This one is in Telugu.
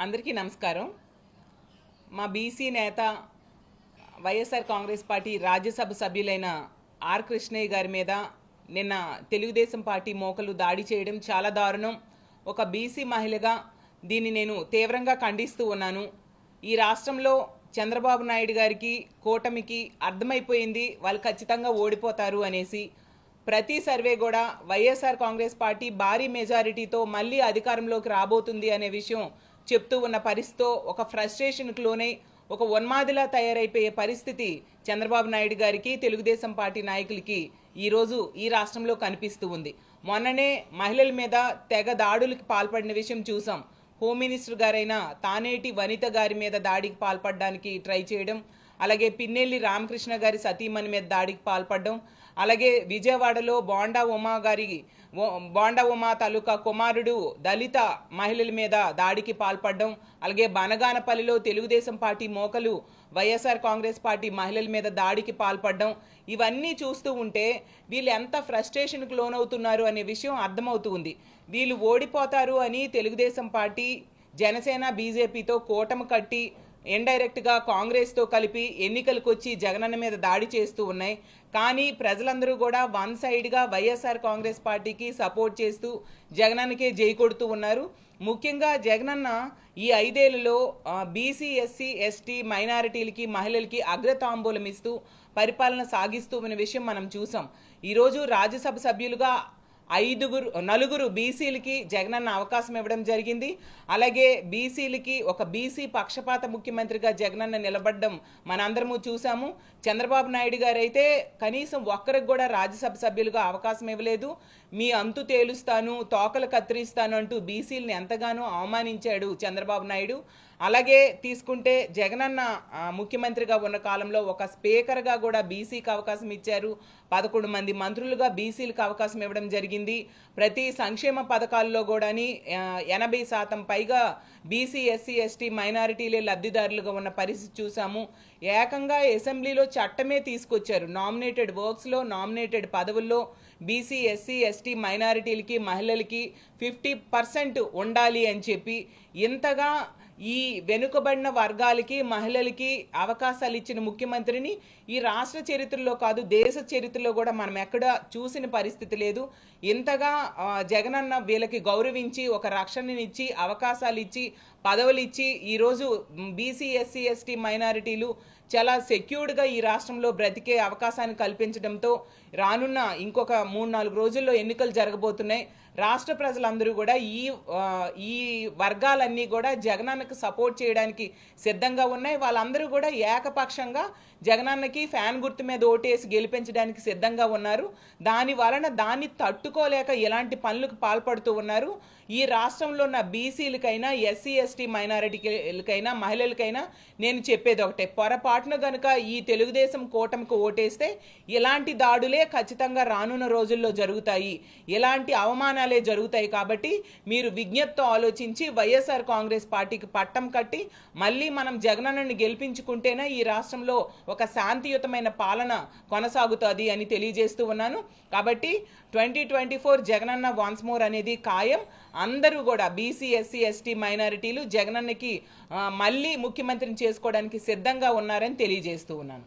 అందరికీ నమస్కారం. మా బీసీ నేత వైఎస్ఆర్ కాంగ్రెస్ పార్టీ రాజ్యసభ సభ్యులైన ఆర్ కృష్ణయ్య గారి మీద నిన్న తెలుగుదేశం పార్టీ మోకలు దాడి చేయడం చాలా దారుణం. ఒక బీసీ మహిళగా దీన్ని నేను తీవ్రంగా ఖండిస్తూ ఉన్నాను. ఈ రాష్ట్రంలో చంద్రబాబు నాయుడు గారికి కూటమికి అర్థమైపోయింది వాళ్ళు ఖచ్చితంగా ఓడిపోతారు అనేసి. ప్రతి సర్వే కూడా వైఎస్ఆర్ కాంగ్రెస్ పార్టీ భారీ మెజారిటీతో మళ్ళీ అధికారంలోకి రాబోతుంది అనే విషయం చెప్తూ ఉన్న పరిస్థితితో ఒక ఫ్రస్ట్రేషన్కి లోనై ఒక ఉన్మాదిలా తయారైపోయే పరిస్థితి చంద్రబాబు నాయుడు గారికి తెలుగుదేశం పార్టీ నాయకులకి ఈరోజు ఈ రాష్ట్రంలో కనిపిస్తూ ఉంది. మొన్ననే మహిళల మీద తెగ దాడులకు పాల్పడిన విషయం చూసాం. హోమ్ మినిస్టర్ గారైన తానేటి వనిత గారి మీద దాడికి పాల్పడడానికి ట్రై చేయడం, అలాగే పిన్నెల్లి రామకృష్ణ గారి సతీమణి మీద దాడికి పాల్పడడం, అలాగే విజయవాడలో బోండా ఉమా తాలూకా కుమారుడు దళిత మహిళల మీద దాడికి పాల్పడడం, అలాగే బనగానపల్లిలో తెలుగుదేశం పార్టీ మోకలు వైఎస్ఆర్ కాంగ్రెస్ పార్టీ మహిళల మీద దాడికి పాల్పడడం, ఇవన్నీ చూస్తూ ఉంటే వీళ్ళు ఎంత ఫ్రస్ట్రేషన్కి లోనవుతున్నారు అనే విషయం అర్థమవుతూ ఉంది. వీళ్ళు ఓడిపోతారు అని తెలుగుదేశం పార్టీ జనసేన బీజేపీతో కూటమి కట్టి ఇండైరెక్ట్గా కాంగ్రెస్తో కలిపి ఎన్నికలకు వచ్చి జగనన్న మీద దాడి చేస్తూ ఉన్నాయి. కానీ ప్రజలందరూ కూడా వన్ సైడ్గా వైఎస్ఆర్ కాంగ్రెస్ పార్టీకి సపోర్ట్ చేస్తూ జగనన్నకే జై కొడుతూ ఉన్నారు. ముఖ్యంగా జగనన్న ఈ 5 ఏళ్లలో బీసీ, ఎస్సీ, ఎస్టీ, మైనారిటీలకి, మహిళలకి అగ్రతాంబూలం ఇస్తూ పరిపాలన సాగిస్తూ ఉన్న విషయం మనం చూసాం. ఈరోజు రాజ్యసభ సభ్యులుగా 4 బీసీలకి జగనన్న అవకాశం ఇవ్వడం జరిగింది. అలాగే బీసీలకి ఒక బీసీ పక్షపాత ముఖ్యమంత్రిగా జగనన్న నిలబడడం మనందరము చూసాము. చంద్రబాబు నాయుడు గారు అయితే కనీసం ఒక్కరికి కూడా రాజ్యసభ సభ్యులుగా అవకాశం ఇవ్వలేదు. మీ అంతు తేలుస్తాను, తోకలు కత్తిరిస్తాను అంటూ బీసీలని ఎంతగానో అవమానించాడు చంద్రబాబు నాయుడు. అలాగే తీసుకుంటే జగనన్న ముఖ్యమంత్రిగా ఉన్న కాలంలో ఒక స్పీకర్గా కూడా బీసీకి అవకాశం ఇచ్చారు. 11 మంది మంత్రులుగా బీసీలకు అవకాశం ఇవ్వడం జరిగింది. ప్రతి సంక్షేమ పథకాల్లో కూడా 80% పైగా బీసీ, ఎస్సీ, ఎస్టీ, మైనారిటీలే లబ్ధిదారులుగా ఉన్న పరిస్థితి చూసాము. ఏకంగా అసెంబ్లీలో చట్టమే తీసుకొచ్చారు. నామినేటెడ్ వర్క్స్లో, నామినేటెడ్ పదవుల్లో బీసీ, ఎస్సీ, ఎస్టీ, మైనారిటీలకి, మహిళలకి 50% ఉండాలి అని చెప్పి ఇంతగా ఈ వెనుకబడిన వర్గాలకి, మహిళలకి అవకాశాలు ఇచ్చిన ముఖ్యమంత్రిని ఈ రాష్ట్ర చరిత్రలో కాదు దేశ చరిత్రలో కూడా మనం ఎక్కడ చూసిన పరిస్థితి లేదు. ఇంతగా జగనన్న వీళ్ళకి గౌరవించి ఒక రక్షణనిచ్చి అవకాశాలు ఇచ్చి పదవులు ఇచ్చి ఈరోజు బీసీ, ఎస్సీ, ఎస్టీ, మైనారిటీలు చాలా సెక్యూర్డ్గా ఈ రాష్ట్రంలో బ్రతికే అవకాశాన్ని కల్పించడంతో రానున్న ఇంకొక 3-4 రోజుల్లో ఎన్నికలు జరగబోతున్నాయి. రాష్ట్ర ప్రజలందరూ కూడా ఈ వర్గాలన్నీ కూడా జగనన్నకు సపోర్ట్ చేయడానికి సిద్ధంగా ఉన్నాయి. వాళ్ళందరూ కూడా ఏకపక్షంగా జగనన్నకి ఫ్యాన్ గుర్తు మీద ఓటేసి గెలిపించడానికి సిద్ధంగా ఉన్నారు. దాని వలన దాన్ని తట్టుకోలేక ఇలాంటి పనులకు పాల్పడుతూ ఉన్నారు. ఈ రాష్ట్రంలో ఉన్న బీసీలకైనా, ఎస్సీ, ఎస్టీ, మైనారిటీలకైనా, మహిళలకైనా నేను చెప్పేది ఒకటే, పొరపాటున గనుక ఈ తెలుగుదేశం కూటమికి ఓటేస్తే ఇలాంటి దాడులే ఖచ్చితంగా రానున్న రోజుల్లో జరుగుతాయి, ఇలాంటి అవమానాలే జరుగుతాయి. కాబట్టి మీరు విజ్ఞప్తితో ఆలోచించి వైఎస్ఆర్ కాంగ్రెస్ పార్టీకి పట్టం కట్టి మళ్ళీ మనం జగనన్నని గెలిపించుకుంటేనే ఈ రాష్ట్రంలో ఒక శాంతియుతమైన పాలన కొనసాగుతుంది అని తెలియజేస్తూ ఉన్నాను. కాబట్టి 2024 జగనన్న వన్స్ మోర్ అనేది ఖాయం. అందరూ కూడా బీసీ, ఎస్సీ, ఎస్టీ, మైనారిటీలు జగనన్నకి మళ్ళీ ముఖ్యమంత్రిని చేసుకోవడానికి సిద్ధంగా ఉన్నారని తెలియజేస్తూ ఉన్నాను.